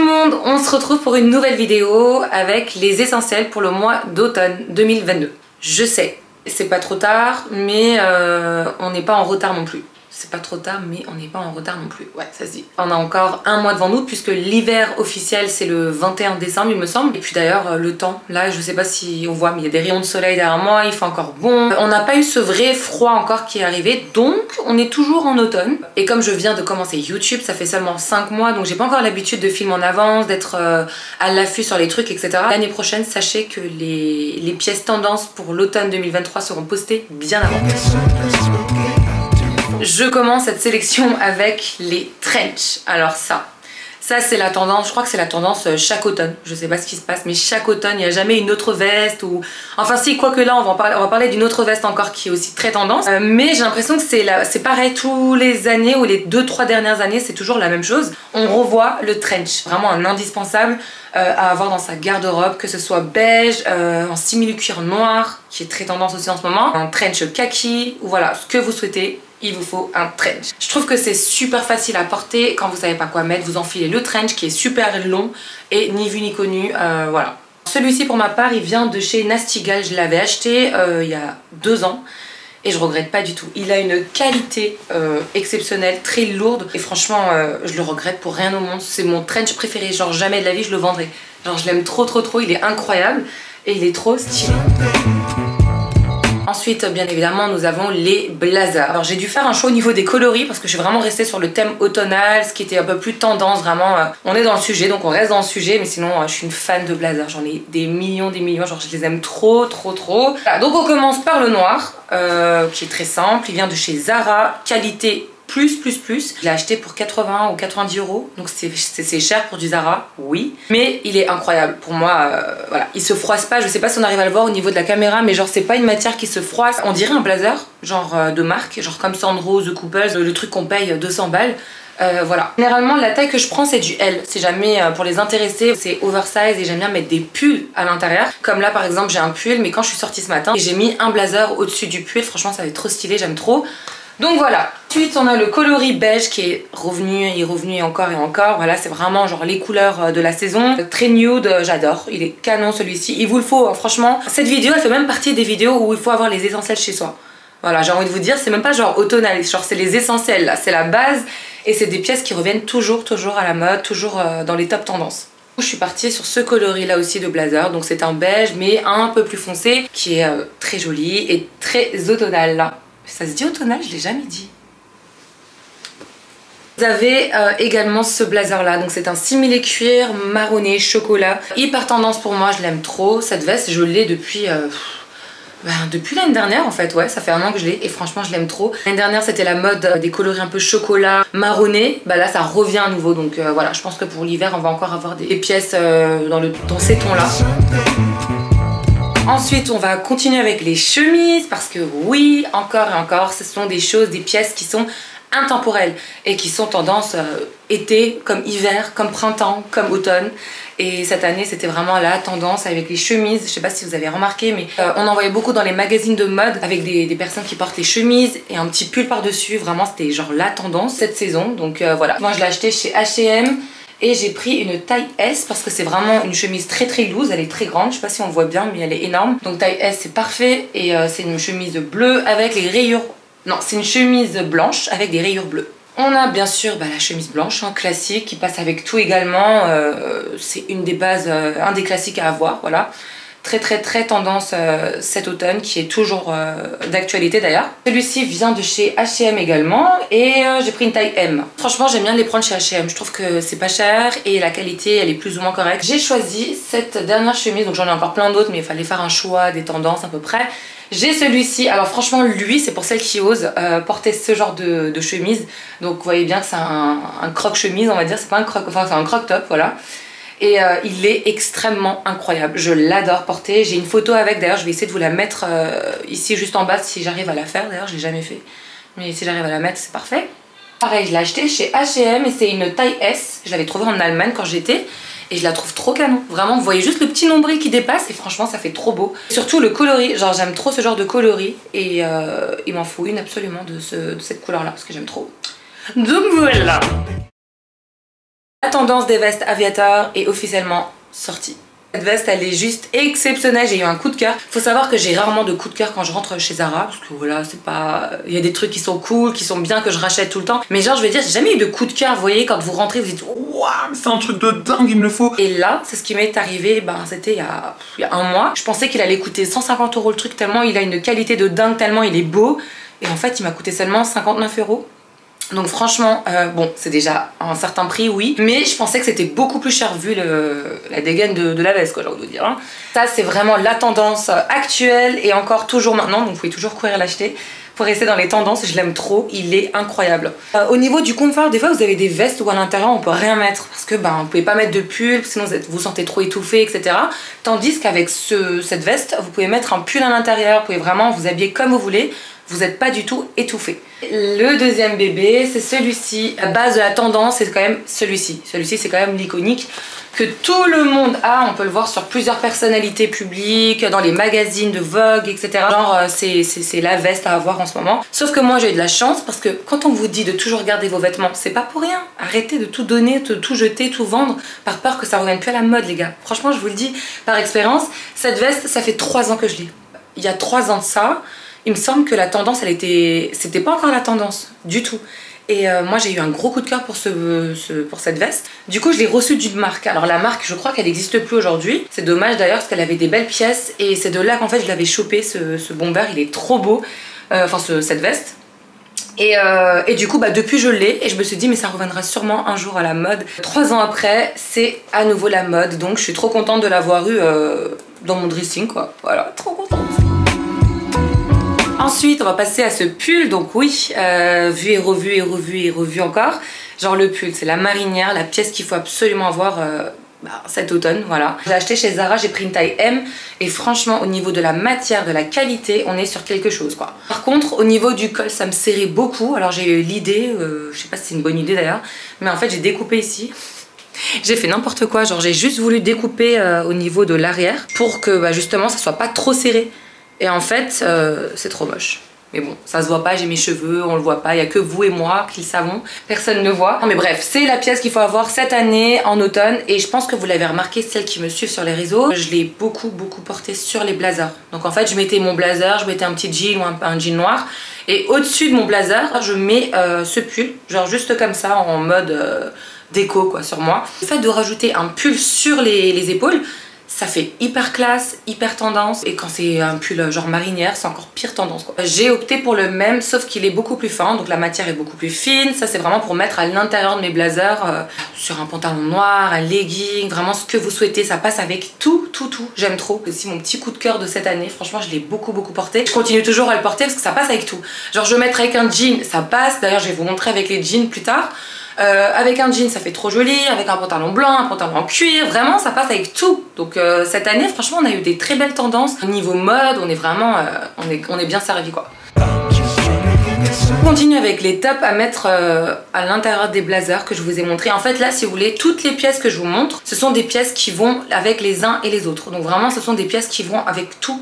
monde, on se retrouve pour une nouvelle vidéo avec les essentiels pour le mois d'automne 2022. Je sais, c'est pas trop tard, mais on n'est pas en retard non plus. C'est pas trop tard, mais on n'est pas en retard non plus. Ouais, ça se dit. On a encore un mois devant nous, puisque l'hiver officiel, c'est le 21 décembre, il me semble. Et puis d'ailleurs, le temps, là, je sais pas si on voit, mais il y a des rayons de soleil derrière moi, il fait encore bon. On n'a pas eu ce vrai froid encore qui est arrivé, donc on est toujours en automne. Et comme je viens de commencer YouTube, ça fait seulement 5 mois, donc j'ai pas encore l'habitude de filmer en avance, d'être à l'affût sur les trucs, etc. L'année prochaine, sachez que les pièces tendances pour l'automne 2023 seront postées bien avant. Je commence cette sélection avec les trench. Alors ça c'est la tendance, je crois que c'est la tendance chaque automne. Je sais pas ce qui se passe, mais chaque automne, il n'y a jamais une autre veste ou... Enfin si, quoique là, on va parler d'une autre veste encore qui est aussi très tendance. Mais j'ai l'impression que c'est pareil tous les années ou les 2-3 dernières années, c'est toujours la même chose. On revoit le trench, vraiment un indispensable à avoir dans sa garde-robe, que ce soit beige, en simili-cuir noir, qui est très tendance aussi en ce moment, un trench kaki, ou voilà, ce que vous souhaitez. Il vous faut un trench. Je trouve que c'est super facile à porter quand vous savez pas quoi mettre. Vous enfilez le trench qui est super long et ni vu ni connu. Voilà. Celui-ci pour ma part, il vient de chez Nasty Gal. Je l'avais acheté il y a 2 ans et je regrette pas du tout. Il a une qualité exceptionnelle, très lourde et franchement, je le regrette pour rien au monde. C'est mon trench préféré. Genre jamais de la vie je le vendrai. Genre je l'aime trop. Il est incroyable et il est trop stylé. Ensuite, bien évidemment, nous avons les blazers. Alors j'ai dû faire un choix au niveau des coloris parce que je suis vraiment restée sur le thème automnal, ce qui était un peu plus tendance, vraiment. On est dans le sujet, donc on reste dans le sujet, mais sinon je suis une fan de blazers. J'en ai des millions, genre je les aime trop. Voilà, donc on commence par le noir, qui est très simple. Il vient de chez Zara, qualité plus. Je l'ai acheté pour 80 ou 90 €, donc c'est cher pour du Zara, oui. Mais il est incroyable pour moi, voilà. Il se froisse pas, je sais pas si on arrive à le voir au niveau de la caméra, mais genre c'est pas une matière qui se froisse. On dirait un blazer, genre de marque, genre comme Sandro, The Couples, le truc qu'on paye 200 balles. Voilà. Généralement la taille que je prends c'est du L. Si jamais pour les intéresser, c'est oversize et j'aime bien mettre des pulls à l'intérieur. Comme là par exemple j'ai un pull, mais quand je suis sortie ce matin et j'ai mis un blazer au-dessus du pull, franchement ça va être trop stylé, j'aime trop. Donc voilà. Ensuite on a le coloris beige qui est revenu et encore. Voilà, c'est vraiment genre les couleurs de la saison. Très nude, j'adore. Il est canon celui-ci. Il vous le faut, hein, franchement. Cette vidéo elle fait même partie des vidéos où il faut avoir les essentiels chez soi. Voilà, j'ai envie de vous dire, c'est même pas genre automnal, genre c'est les essentiels là, c'est la base et c'est des pièces qui reviennent toujours à la mode, toujours dans les top tendances. Je suis partie sur ce coloris là aussi de blazer, donc c'est un beige mais un peu plus foncé qui est très joli et très automnal là. Ça se dit automnal, je l'ai jamais dit. Vous avez également ce blazer là, donc c'est un simili cuir marronné chocolat, hyper tendance pour moi, je l'aime trop. Cette veste je l'ai depuis l'année dernière en fait, ouais, ça fait 1 an que je l'ai et franchement je l'aime trop. L'année dernière c'était la mode des coloris un peu chocolat, marronné, bah là ça revient à nouveau, donc voilà, je pense que pour l'hiver on va encore avoir des pièces dans ces tons là. Ensuite, on va continuer avec les chemises parce que oui, encore et encore, ce sont des choses, des pièces qui sont intemporelles et qui sont tendance été, comme hiver, comme printemps, comme automne. Et cette année, c'était vraiment la tendance avec les chemises. Je sais pas si vous avez remarqué, mais on en voyait beaucoup dans les magazines de mode avec des personnes qui portent les chemises et un petit pull par-dessus. Vraiment, c'était genre la tendance cette saison. Donc voilà. Moi, je l'ai acheté chez H&M. Et j'ai pris une taille S parce que c'est vraiment une chemise très loose, elle est très grande, je sais pas si on voit bien mais elle est énorme. Donc taille S c'est parfait et c'est une chemise bleue avec les rayures... Non, c'est une chemise blanche avec des rayures bleues. On a bien sûr la chemise blanche, hein, classique, qui passe avec tout également. C'est une des bases, un des classiques à avoir, voilà. Très tendance cet automne qui est toujours d'actualité d'ailleurs. Celui-ci vient de chez H&M également et j'ai pris une taille M. Franchement j'aime bien les prendre chez H&M, je trouve que c'est pas cher et la qualité elle est plus ou moins correcte. J'ai choisi cette dernière chemise, donc j'en ai encore plein d'autres mais il fallait faire un choix des tendances à peu près. J'ai celui-ci, alors franchement lui c'est pour celles qui osent porter ce genre de chemise. Donc vous voyez bien que c'est un croque-chemise on va dire, c'est pas un croque, enfin c'est un croque-top voilà. Et il est extrêmement incroyable, je l'adore porter. J'ai une photo avec d'ailleurs, je vais essayer de vous la mettre ici juste en bas si j'arrive à la faire. D'ailleurs je l'ai jamais fait, mais si j'arrive à la mettre c'est parfait. Pareil, je l'ai acheté chez H&M et c'est une taille S. Je l'avais trouvée en Allemagne quand j'étais et je la trouve trop canon. Vraiment, vous voyez juste le petit nombril qui dépasse et franchement ça fait trop beau. Surtout le coloris, genre j'aime trop ce genre de coloris et il m'en faut une absolument de cette couleur là parce que j'aime trop. Donc voilà. La tendance des vestes aviateurs est officiellement sortie. Cette veste, elle est juste exceptionnelle, j'ai eu un coup de cœur. Faut savoir que j'ai rarement de coup de cœur quand je rentre chez Zara, parce que voilà, c'est pas... Il y a des trucs qui sont cool, qui sont bien, que je rachète tout le temps. Mais genre, je vais dire, j'ai jamais eu de coup de cœur, vous voyez, quand vous rentrez, vous dites « Waouh, c'est un truc de dingue, il me le faut !» Et là, c'est ce qui m'est arrivé, ben, c'était il y a un mois. Je pensais qu'il allait coûter 150 € le truc, tellement il a une qualité de dingue, tellement il est beau. Et en fait, il m'a coûté seulement 59 €. Donc franchement, bon, c'est déjà un certain prix, oui. Mais je pensais que c'était beaucoup plus cher vu la dégaine de la veste, quoi, j'ai envie de vous dire. Hein. Ça, c'est vraiment la tendance actuelle et encore toujours maintenant. Donc vous pouvez toujours courir l'acheter. Pour rester dans les tendances, je l'aime trop, il est incroyable. Au niveau du confort, des fois vous avez des vestes où à l'intérieur on peut rien mettre. Parce que ben, vous pouvez pas mettre de pull, sinon vous vous sentez trop étouffé, etc. Tandis qu'avec cette veste, vous pouvez mettre un pull à l'intérieur. Vous pouvez vraiment vous habiller comme vous voulez. Vous n'êtes pas du tout étouffé. Le deuxième bébé, c'est celui-ci. La base de la tendance, c'est quand même celui-ci. Celui-ci, c'est quand même l'iconique que tout le monde a. On peut le voir sur plusieurs personnalités publiques, dans les magazines de Vogue, etc. Genre, c'est la veste à avoir en ce moment. Sauf que moi, j'ai eu de la chance parce que quand on vous dit de toujours garder vos vêtements, c'est pas pour rien. Arrêtez de tout donner, de tout jeter, tout vendre par peur que ça revienne plus à la mode, les gars. Franchement, je vous le dis par expérience. Cette veste, ça fait 3 ans que je l'ai. Il y a 3 ans de ça. Il me semble que la tendance, c'était pas encore la tendance du tout. Et moi, j'ai eu un gros coup de cœur pour cette veste. Du coup, je l'ai reçue d'une marque. Alors la marque, je crois qu'elle n'existe plus aujourd'hui. C'est dommage d'ailleurs parce qu'elle avait des belles pièces. Et c'est de là qu'en fait, je l'avais chopé, ce bomber. Il est trop beau. Enfin, cette veste. Et du coup, bah, depuis, je l'ai. Et je me suis dit, mais ça reviendra sûrement un jour à la mode. 3 ans après, c'est à nouveau la mode. Donc, je suis trop contente de l'avoir eu dans mon dressing, quoi. Voilà, trop contente. Ensuite, on va passer à ce pull. Donc oui, vu et revu et revu et revu encore. Genre le pull, c'est la marinière, la pièce qu'il faut absolument avoir cet automne, voilà. J'ai acheté chez Zara, j'ai pris une taille M. Et franchement, au niveau de la matière, de la qualité, on est sur quelque chose, quoi. Par contre, au niveau du col, ça me serrait beaucoup. Alors j'ai eu l'idée, je sais pas si c'est une bonne idée d'ailleurs, mais en fait, j'ai découpé ici. J'ai fait n'importe quoi, genre j'ai juste voulu découper au niveau de l'arrière pour que bah, justement, ça soit pas trop serré. Et en fait, c'est trop moche. Mais bon, ça se voit pas, j'ai mes cheveux, on le voit pas, il y a que vous et moi qui le savons, personne ne voit. Non mais bref, c'est la pièce qu'il faut avoir cette année en automne et je pense que vous l'avez remarqué, celles qui me suivent sur les réseaux, je l'ai beaucoup porté sur les blazers. Donc en fait, je mettais mon blazer, je mettais un petit jean ou un jean noir et au-dessus de mon blazer, je mets ce pull, genre juste comme ça en mode déco quoi sur moi. Le fait de rajouter un pull sur les épaules, ça fait hyper classe, hyper tendance. Et quand c'est un pull genre marinière, c'est encore pire tendance, quoi. J'ai opté pour le même, sauf qu'il est beaucoup plus fin. Donc la matière est beaucoup plus fine. Ça, c'est vraiment pour mettre à l'intérieur de mes blazers. Sur un pantalon noir, un legging, vraiment ce que vous souhaitez. Ça passe avec tout. J'aime trop. C'est aussi mon petit coup de cœur de cette année. Franchement, je l'ai beaucoup porté. Je continue toujours à le porter parce que ça passe avec tout. Genre, je mettrai avec un jean, ça passe. D'ailleurs, je vais vous montrer avec les jeans plus tard. Avec un jean ça fait trop joli, avec un pantalon blanc, un pantalon en cuir, vraiment ça passe avec tout. Donc cette année franchement on a eu des très belles tendances. Au niveau mode on est vraiment, on est bien servi quoi. On continue avec les tops à mettre à l'intérieur des blazers que je vous ai montré. En fait là si vous voulez toutes les pièces que je vous montre ce sont des pièces qui vont avec les uns et les autres. Donc vraiment ce sont des pièces qui vont avec tout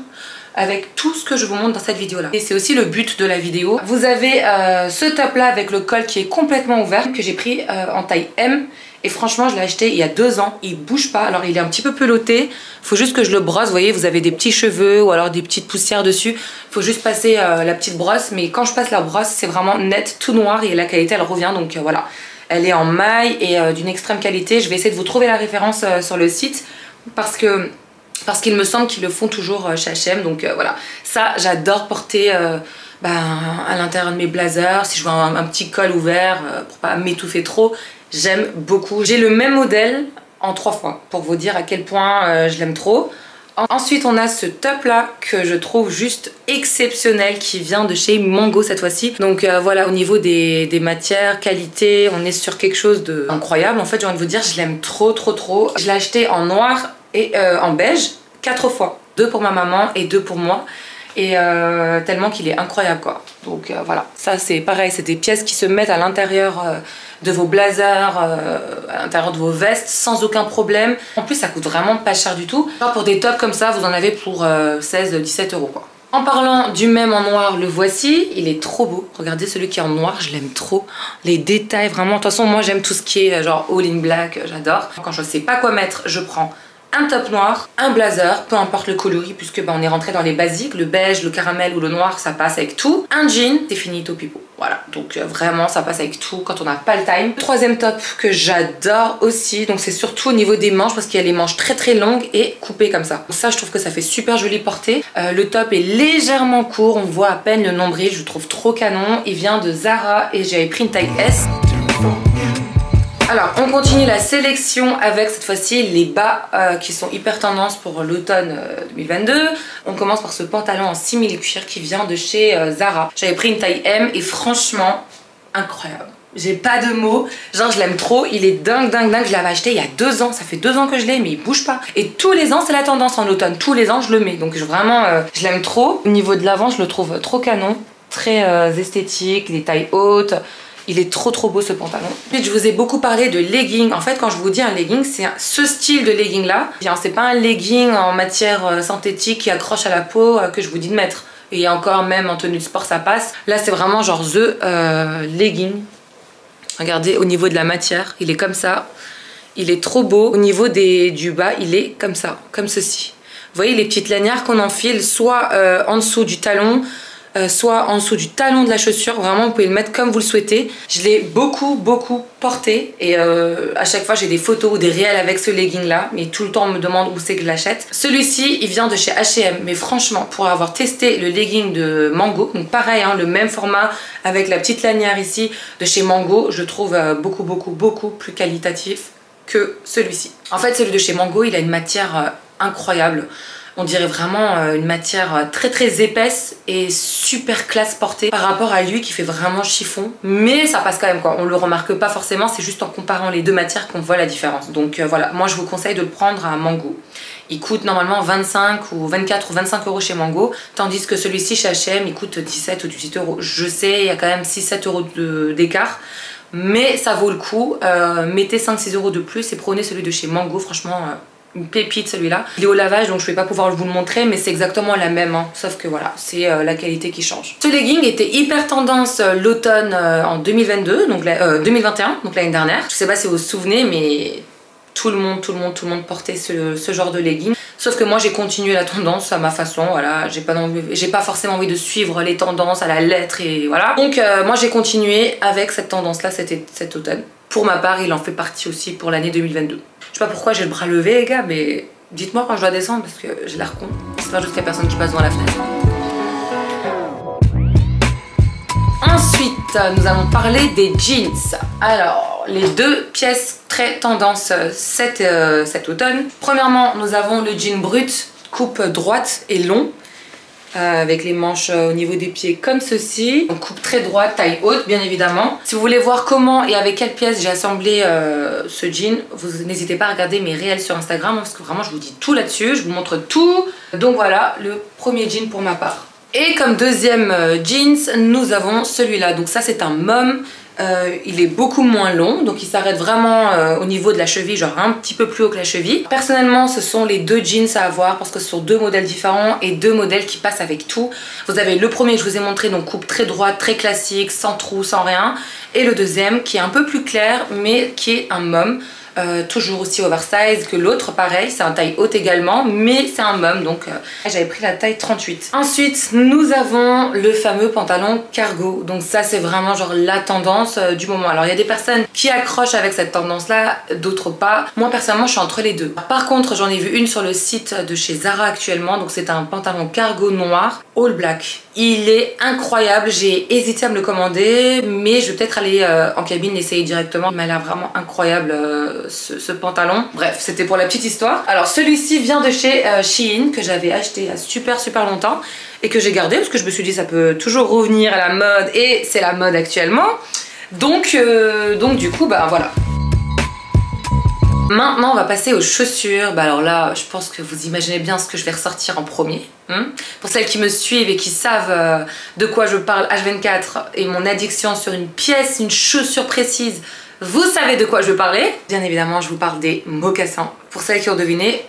ce que je vous montre dans cette vidéo là. Et c'est aussi le but de la vidéo. Vous avez ce top là avec le col qui est complètement ouvert que j'ai pris en taille M. Et franchement je l'ai acheté il y a 2 ans, il bouge pas, alors il est un petit peu peloté, faut juste que je le brosse, vous voyez vous avez des petits cheveux ou alors des petites poussières dessus, faut juste passer la petite brosse, mais quand je passe la brosse c'est vraiment net, tout noir et la qualité elle revient donc voilà. Elle est en maille et d'une extrême qualité, je vais essayer de vous trouver la référence sur le site parce qu'il me semble qu'ils le font toujours chez H&M, donc voilà. Ça, j'adore porter à l'intérieur de mes blazers, si je veux un petit col ouvert pour pas m'étouffer trop, j'aime beaucoup. J'ai le même modèle en 3 fois, pour vous dire à quel point je l'aime trop. Ensuite, on a ce top là que je trouve juste exceptionnel qui vient de chez Mango cette fois-ci. Donc voilà, au niveau des matières, qualité, on est sur quelque chose d'incroyable. En fait, j'ai envie de vous dire, je l'aime trop. Je l'ai acheté en noir et en beige 4 fois. 2 pour ma maman et 2 pour moi. Et tellement qu'il est incroyable quoi. Donc voilà, ça c'est pareil, c'est des pièces qui se mettent à l'intérieur de vos blazers, à l'intérieur de vos vestes sans aucun problème. En plus ça coûte vraiment pas cher du tout. Genre pour des tops comme ça vous en avez pour 16-17 € quoi. En parlant du même en noir, le voici, il est trop beau. Regardez celui qui est en noir, je l'aime trop. Les détails, vraiment, de toute façon, moi j'aime tout ce qui est genre all in black, j'adore. Quand je sais pas quoi mettre, je prends un top noir, un blazer, peu importe le coloris, puisque on est rentré dans les basiques, le beige, le caramel ou le noir, ça passe avec tout. Un jean, c'est finito pipo. Voilà, donc vraiment ça passe avec tout quand on n'a pas le time. Le troisième top que j'adore aussi, donc c'est surtout au niveau des manches parce qu'il y a les manches très très longues et coupées comme ça. Ça je trouve que ça fait super joli porté. Le top est légèrement court, on voit à peine le nombril, je le trouve trop canon. Il vient de Zara et j'avais pris une taille S. Alors, on continue la sélection avec cette fois-ci les bas qui sont hyper tendance pour l'automne 2022. On commence par ce pantalon en simili cuir qui vient de chez Zara. J'avais pris une taille M et franchement, incroyable. J'ai pas de mots, genre je l'aime trop, il est dingue. Je l'avais acheté il y a 2 ans, ça fait 2 ans que je l'ai mais il bouge pas. Et tous les ans c'est la tendance en automne, tous les ans je le mets, donc vraiment je l'aime trop. Au niveau de l'avant je le trouve trop canon, très esthétique, des tailles hautes. Il est trop beau ce pantalon. Ensuite, je vous ai beaucoup parlé de legging. En fait, quand je vous dis un legging, c'est ce style de legging là. C'est pas un legging en matière synthétique qui accroche à la peau que je vous dis de mettre. Et encore, même en tenue de sport, ça passe. Là, c'est vraiment genre the legging. Regardez, au niveau de la matière, il est comme ça. Il est trop beau. Au niveau du bas, il est comme ça, comme ceci. Vous voyez les petites lanières qu'on enfile, soit en dessous du talon, soit en dessous du talon de la chaussure. Vraiment vous pouvez le mettre comme vous le souhaitez. Je l'ai beaucoup porté et à chaque fois j'ai des photos ou des réels avec ce legging là, mais tout le temps on me demande où c'est que je l'achète. Celui-ci il vient de chez H&M, mais franchement pour avoir testé le legging de Mango, donc pareil hein, le même format avec la petite lanière ici de chez Mango, je trouve beaucoup plus qualitatif que celui-ci. En fait celui de chez Mango il a une matière incroyable. On dirait vraiment une matière très épaisse et super classe portée par rapport à lui qui fait vraiment chiffon. Mais ça passe quand même quoi, on le remarque pas forcément, c'est juste en comparant les deux matières qu'on voit la différence. Donc voilà, moi je vous conseille de le prendre à Mango. Il coûte normalement 25 ou 24 ou 25 euros chez Mango, tandis que celui-ci chez H&M il coûte 17 ou 18 euros. Je sais, il y a quand même 6-7 euros d'écart. Mais ça vaut le coup, mettez 5-6 euros de plus et prenez celui de chez Mango, franchement... une pépite celui-là. Il est au lavage donc je vais pas pouvoir vous le montrer mais c'est exactement la même hein. Sauf que voilà c'est la qualité qui change. Ce legging était hyper tendance l'automne en 2022 donc 2021 donc l'année dernière. Je sais pas si vous vous souvenez mais tout le monde portait ce genre de legging. Sauf que moi j'ai continué la tendance à ma façon, voilà, j'ai pas forcément envie de suivre les tendances à la lettre et voilà. Donc moi j'ai continué avec cette tendance là cet automne. Pour ma part il en fait partie aussi pour l'année 2022. Je sais pas pourquoi j'ai le bras levé les gars, mais dites-moi quand je dois descendre parce que j'ai l'air con. J'espère juste qu'il n'y a personne qui passe devant la fenêtre. Ensuite, nous allons parler des jeans. Alors, les deux pièces très tendance cet automne. Premièrement, nous avons le jean brut, coupe droite et long. Avec les manches au niveau des pieds comme ceci. Donc coupe très droite, taille haute bien évidemment. Si vous voulez voir comment et avec quelle pièce j'ai assemblé ce jean, vous n'hésitez pas à regarder mes réels sur Instagram parce que vraiment je vous dis tout là-dessus, je vous montre tout. Donc voilà le premier jean pour ma part. Et comme deuxième jeans, nous avons celui-là. Donc ça c'est un mom. Il est beaucoup moins long, donc il s'arrête vraiment au niveau de la cheville, genre un petit peu plus haut que la cheville. Personnellement, ce sont les deux jeans à avoir parce que ce sont deux modèles différents et deux modèles qui passent avec tout. Vous avez le premier que je vous ai montré, donc coupe très droite, très classique, sans trou, sans rien. Et le deuxième qui est un peu plus clair, mais qui est un mom. Toujours aussi oversize que l'autre, pareil, c'est un taille haute également, mais c'est un mom, donc j'avais pris la taille 38. Ensuite, nous avons le fameux pantalon cargo, donc ça c'est vraiment genre la tendance du moment. Alors il y a des personnes qui accrochent avec cette tendance-là, d'autres pas. Moi personnellement, je suis entre les deux. Par contre, j'en ai vu une sur le site de chez Zara actuellement, donc c'est un pantalon cargo noir, all black. Il est incroyable, j'ai hésité à me le commander, mais je vais peut-être aller en cabine l'essayer directement. Il m'a l'air vraiment incroyable ce pantalon. Bref, c'était pour la petite histoire. Alors celui-ci vient de chez Shein, que j'avais acheté il y a super longtemps et que j'ai gardé parce que je me suis dit ça peut toujours revenir à la mode et c'est la mode actuellement. Donc du coup, bah voilà. Maintenant, on va passer aux chaussures. Bah alors là, je pense que vous imaginez bien ce que je vais ressortir en premier. Pour celles qui me suivent et qui savent de quoi je parle H24 et mon addiction sur une pièce, une chaussure précise, vous savez de quoi je veux parler. Bien évidemment, je vous parle des mocassins. Pour celles qui ont deviné,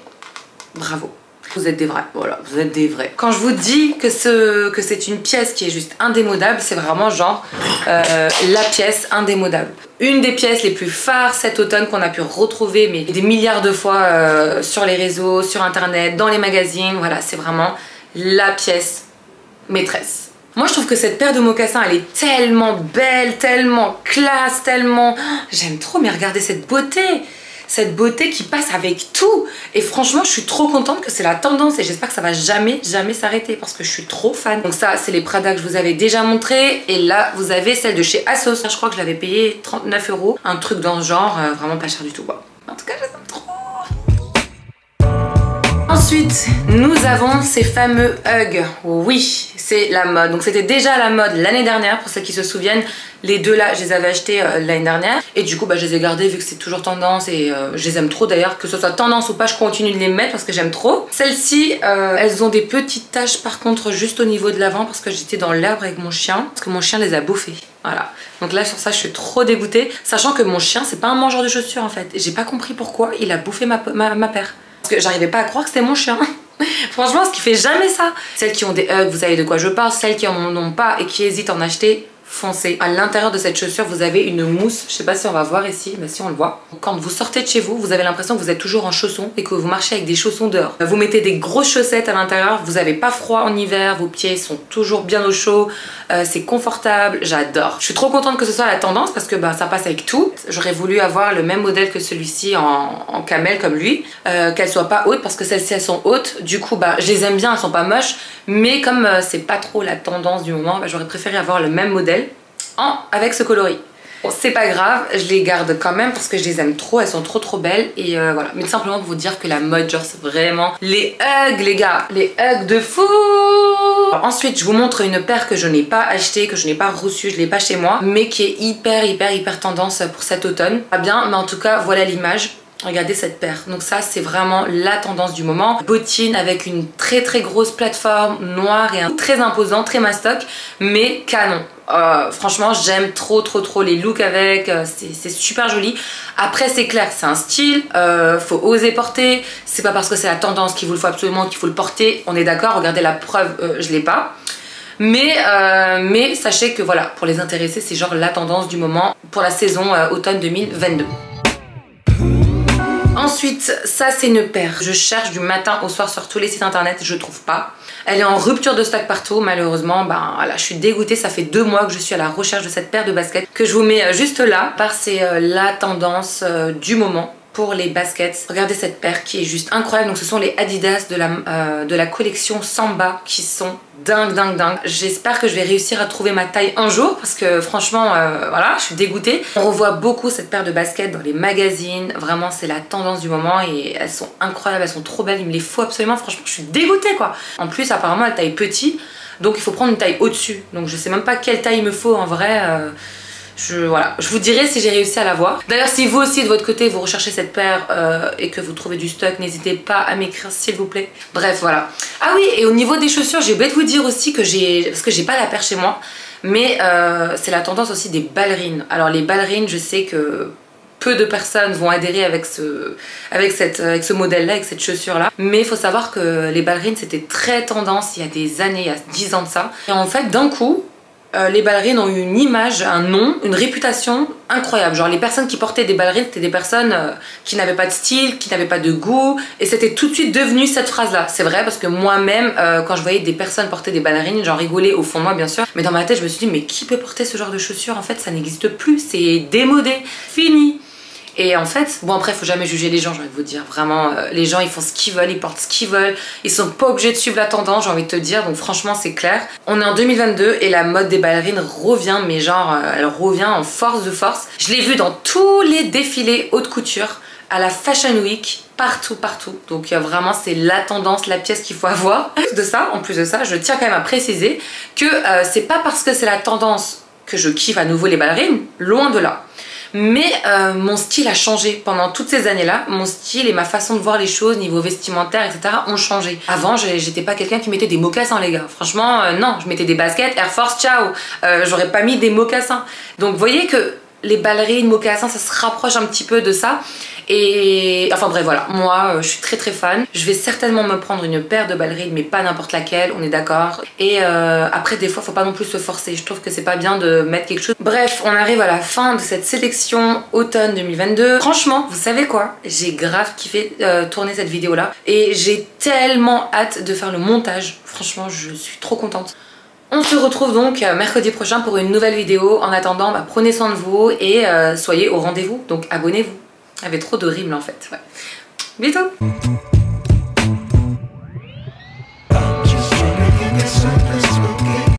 bravo. Vous êtes des vrais, voilà, vous êtes des vrais. Quand je vous dis que c'est une pièce qui est juste indémodable, c'est vraiment genre la pièce indémodable. Une des pièces les plus phares cet automne qu'on a pu retrouver mais des milliards de fois sur les réseaux, sur internet, dans les magazines, voilà, c'est vraiment la pièce maîtresse. Moi je trouve que cette paire de mocassins elle est tellement belle, tellement classe, tellement... J'aime trop, mais regardez cette beauté qui passe avec tout. Et franchement je suis trop contente que c'est la tendance et j'espère que ça va jamais s'arrêter parce que je suis trop fan. Donc ça c'est les Prada que je vous avais déjà montré et là vous avez celle de chez ASOS. Je crois que je l'avais payé 39 €, un truc dans ce genre, vraiment pas cher du tout quoi. En tout cas je les aime trop. Ensuite, nous avons ces fameux Hug. Oui, c'est la mode. Donc c'était déjà la mode l'année dernière, pour ceux qui se souviennent. Les deux là, je les avais achetés l'année dernière. Et du coup, bah, je les ai gardés vu que c'est toujours tendance. Et je les aime trop d'ailleurs. Que ce soit tendance ou pas, je continue de les mettre parce que j'aime trop. Celles-ci, elles ont des petites taches par contre juste au niveau de l'avant parce que j'étais dans l'herbe avec mon chien. Parce que mon chien les a bouffées. Voilà. Donc là, sur ça, je suis trop dégoûtée. Sachant que mon chien, c'est pas un mangeur de chaussures en fait. J'ai pas compris pourquoi il a bouffé ma paire. Parce que j'arrivais pas à croire que c'était mon chien. Franchement, ce qui fait jamais ça. Celles qui ont des Hug, vous savez de quoi je parle. Celles qui en ont pas et qui hésitent à en acheter, foncez. À l'intérieur de cette chaussure, vous avez une mousse. Je sais pas si on va voir ici, mais si on le voit. Quand vous sortez de chez vous, vous avez l'impression que vous êtes toujours en chaussons et que vous marchez avec des chaussons dehors. Vous mettez des grosses chaussettes à l'intérieur, vous n'avez pas froid en hiver, vos pieds sont toujours bien au chaud, c'est confortable, j'adore. Je suis trop contente que ce soit la tendance parce que bah, ça passe avec tout. J'aurais voulu avoir le même modèle que celui-ci en camel comme lui, qu'elles soient pas hautes parce que celles-ci elles sont hautes. Du coup, bah, je les aime bien, elles sont pas moches, mais comme c'est pas trop la tendance du moment, bah, j'aurais préféré avoir le même modèle avec ce coloris. Bon, c'est pas grave, je les garde quand même parce que je les aime trop, elles sont trop belles et voilà. Mais tout simplement pour vous dire que la mode, genre c'est vraiment les Hug les gars, les Hug de fou. Alors, ensuite je vous montre une paire que je n'ai pas achetée, que je n'ai pas reçue, je l'ai pas chez moi, mais qui est hyper tendance pour cet automne. Pas bien, mais en tout cas voilà l'image. Regardez cette paire, donc ça c'est vraiment la tendance du moment. Bottine avec une très grosse plateforme noire et très imposant, très mastoc, mais canon. Franchement j'aime trop les looks avec, c'est super joli. Après c'est clair, c'est un style, faut oser porter, c'est pas parce que c'est la tendance qu'il vous le faut absolument qu'il faut le porter, on est d'accord, regardez la preuve, je l'ai pas. Mais sachez que voilà, pour les intéresser c'est genre la tendance du moment pour la saison automne 2022. Ensuite, ça c'est une paire. Je cherche du matin au soir sur tous les sites internet, je trouve pas. Elle est en rupture de stock partout, malheureusement, ben voilà, je suis dégoûtée. Ça fait 2 mois que je suis à la recherche de cette paire de baskets que je vous mets juste là. C'est la tendance du moment pour les baskets. Regardez cette paire qui est juste incroyable. Donc ce sont les Adidas de la collection Samba qui sont dingue. J'espère que je vais réussir à trouver ma taille un jour parce que franchement voilà, je suis dégoûtée. On revoit beaucoup cette paire de baskets dans les magazines. Vraiment c'est la tendance du moment et elles sont incroyables, elles sont trop belles, il me les faut absolument. Franchement je suis dégoûtée quoi. En plus apparemment elle taille petit, donc il faut prendre une taille au-dessus. Donc je sais même pas quelle taille il me faut en vrai. Voilà, je vous dirai si j'ai réussi à l'avoir. D'ailleurs si vous aussi de votre côté vous recherchez cette paire et que vous trouvez du stock, n'hésitez pas à m'écrire s'il vous plaît. Bref voilà. Ah oui, et au niveau des chaussures j'ai oublié de vous dire aussi que parce que j'ai pas la paire chez moi, mais c'est la tendance aussi des ballerines. Alors les ballerines, je sais que peu de personnes vont adhérer avec ce modèle là, avec cette chaussure là, mais il faut savoir que les ballerines c'était très tendance il y a des années, il y a 10 ans de ça, et en fait d'un coup les ballerines ont eu une image, un nom, une réputation incroyable. Genre les personnes qui portaient des ballerines, c'était des personnes qui n'avaient pas de style, qui n'avaient pas de goût, et c'était tout de suite devenu cette phrase là. C'est vrai parce que moi-même quand je voyais des personnes porter des ballerines, j'en rigolais au fond de moi bien sûr, mais dans ma tête je me suis dit mais qui peut porter ce genre de chaussures? En fait ça n'existe plus, c'est démodé, fini. Et en fait, bon après faut jamais juger les gens, j'ai envie de vous dire, vraiment les gens ils font ce qu'ils veulent, ils portent ce qu'ils veulent, ils sont pas obligés de suivre la tendance, j'ai envie de te dire, donc franchement c'est clair. On est en 2022 et la mode des ballerines revient, mais genre elle revient en force de force. Je l'ai vu dans tous les défilés haute couture, à la Fashion Week, partout. Donc vraiment c'est la tendance, la pièce qu'il faut avoir. En plus de ça, je tiens quand même à préciser que c'est pas parce que c'est la tendance que je kiffe à nouveau les ballerines, loin de là. Mais mon style a changé pendant toutes ces années-là. Mon style et ma façon de voir les choses, niveau vestimentaire, etc. ont changé. Avant, j'étais pas quelqu'un qui mettait des mocassins, les gars. Franchement, non, je mettais des baskets, Air Force, ciao. J'aurais pas mis des mocassins. Donc, vous voyez que les ballerines, mocassins, ça se rapproche un petit peu de ça. Et enfin bref, voilà, moi je suis très fan. Je vais certainement me prendre une paire de ballerines, mais pas n'importe laquelle, on est d'accord. Et après, des fois, faut pas non plus se forcer. Je trouve que c'est pas bien de mettre quelque chose. Bref, on arrive à la fin de cette sélection automne 2022. Franchement, vous savez quoi? J'ai grave kiffé tourner cette vidéo là. Et j'ai tellement hâte de faire le montage. Franchement, je suis trop contente. On se retrouve donc mercredi prochain pour une nouvelle vidéo. En attendant, bah, prenez soin de vous et soyez au rendez-vous. Donc abonnez-vous. Il y avait trop de rimes là en fait. Ouais. Bisous.